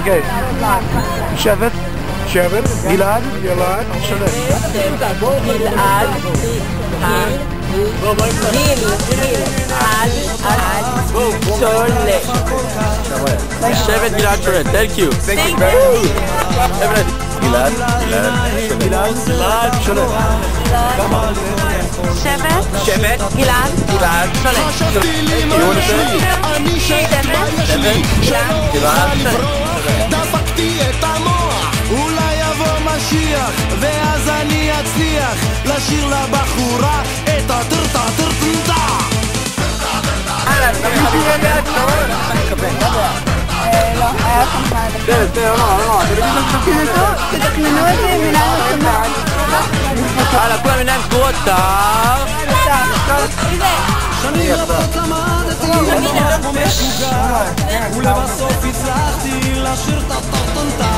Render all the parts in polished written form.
אוקיי. שבט. שבט. גלעד. גלעד. שולט. גלעד. שולט. שבט גלעד שולט. Thank you. גלעד. גלעד. שולט. שבט. שבט גלעד. גלעד שולט. שבט גלעד שולט. דפקתי את המוח, אולי יבוא משיח ואז אני אצליח לשיר לבחורה את הטרטה טרטנטה. לא, היה תתקננו את זה עם עיניים עצמות. הלאה, כולם עיניים סגורות. שנים רבות למדתי להיות כמו משוגע ולבסוף הצלחתי לשיר את הטרטנטה.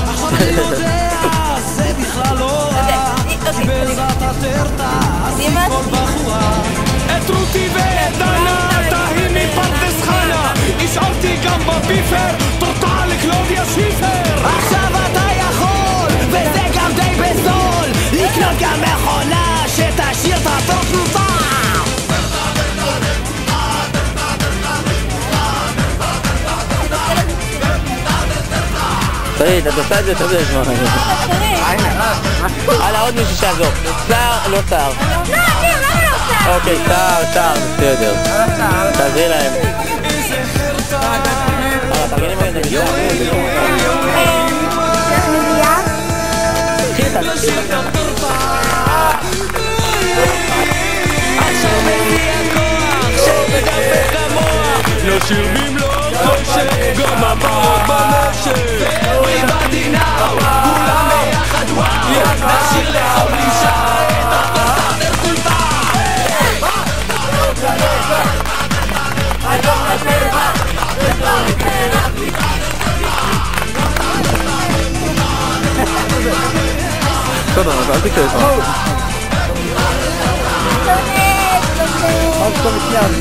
עכשיו אני יודע, זה בכלל לא רע, כי בעזרת הטרטה עשיתי כל בחורה. את רותי ואת דנה, תהי מפרדס חנה, נשארתי גם בביפר, טורטה לקלודיה שיפר. עכשיו אתה יכול, וזה גם די בזול, לקנות גם מכונה שתשאיר את הטרטנטה. תראי, אתה עושה את זה, אתה יודע לשמוע. הלאה, עוד מישהו שיעזור. שר, לא שר. אוקיי, שר, בסדר. תעזרי להם. תרגילים מהם, זה בסדר. עכשיו מביא הכוח, שמדפק המוח, לא שיר במלוא חושך, גם המוח במשך. Everybody now, כולם ביחד וואו, נשאיר לכל אישה את הטרטה טרטנטה. בסדר, אל תקרא את זה. עוד טוב מצוין.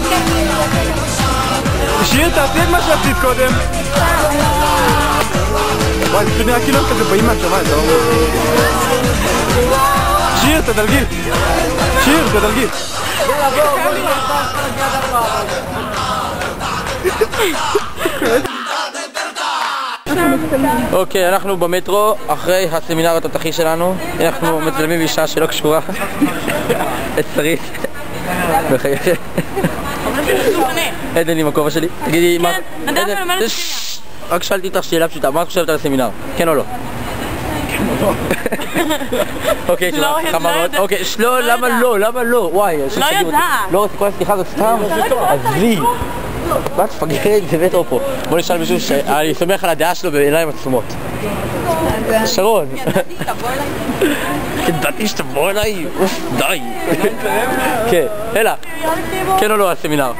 שיר, תעשי את מה שעשית קודם. וואי, זה נראה כאילו כזה באים מהשמיים, אתה אומר. שיר, תדלגי. שיר, תדלגי. אוקיי, אנחנו במטרו, אחרי הסמינר התותחי שלנו. אנחנו מצלמים אישה שלא קשורה. את שרית. עדן עם הכובע שלי. תגידי, מה... רק שאלתי אותך שאלה פשוטה, מה את חושבת על הסמינר? כן או לא? אוקיי, חמה מאוד. אוקיי, לא, למה לא? למה לא? וואי, לא יודעת. לא, כל הסליחה הזאת סתם. עזבי. מה תפגרת? זה מטרו פה. בוא נשאל מישהו שאני סומך על הדעה שלו בעיניים עצומות. שרון. ידעתי שתבוא אליי. אוף, די. כן, אלה. כן או לא הסמינר?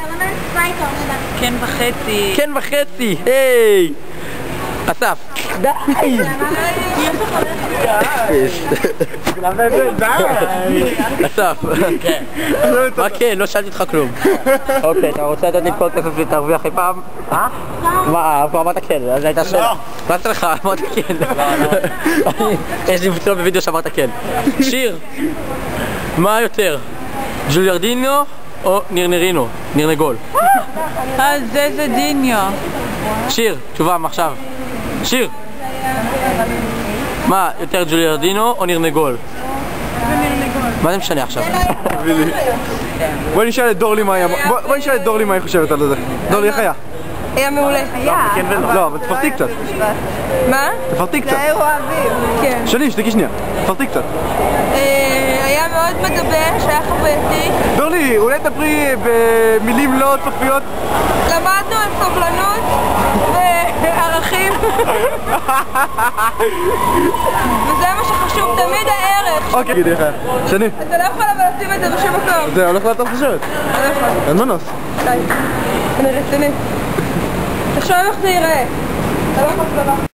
כן וחצי. כן וחצי, היי! אסף. די! אסף. מה כן? לא שאלתי אותך כלום. אוקיי, אתה רוצה לתת לי כל כסף ותרוויח אי פעם? מה? כבר אמרת כן, אז הייתה שאלה. מה עשתה לך? אמרת כן. יש לי מצלום בווידאו שאמרת כן. שיר, מה יותר? ג'וליארדיניו או נירנרינו? נירנגול. אז זה דיניו. שיר, תשובה מעכשיו. שיר! מה, יותר ג'וליארדינו או נירנגול? מה זה משנה עכשיו? בואי נשאל את דורלי מה היא חושבת על זה. דורלי, איך היה? היה מעולה. היה. לא, אבל תפרטי קצת. מה? תפרטי קצת. זה היו אוהבים. כן. שתקי שנייה. תפרטי קצת. היה מאוד מגבש, היה חווייתי. דורלי, אולי תדברי במילים לא סופיות? למדנו על סובלנות וערכים. וזה מה שחשוב, תמיד הערך. אוקיי, תגידי איך היה. שני. אתה לא יכול אבל לשים את זה בשום מקום. זה הולך לאתה חושבת. אין מנוס. די. אני רצינית. תחשוב איך זה ייראה. אתה לא יכול לדבר.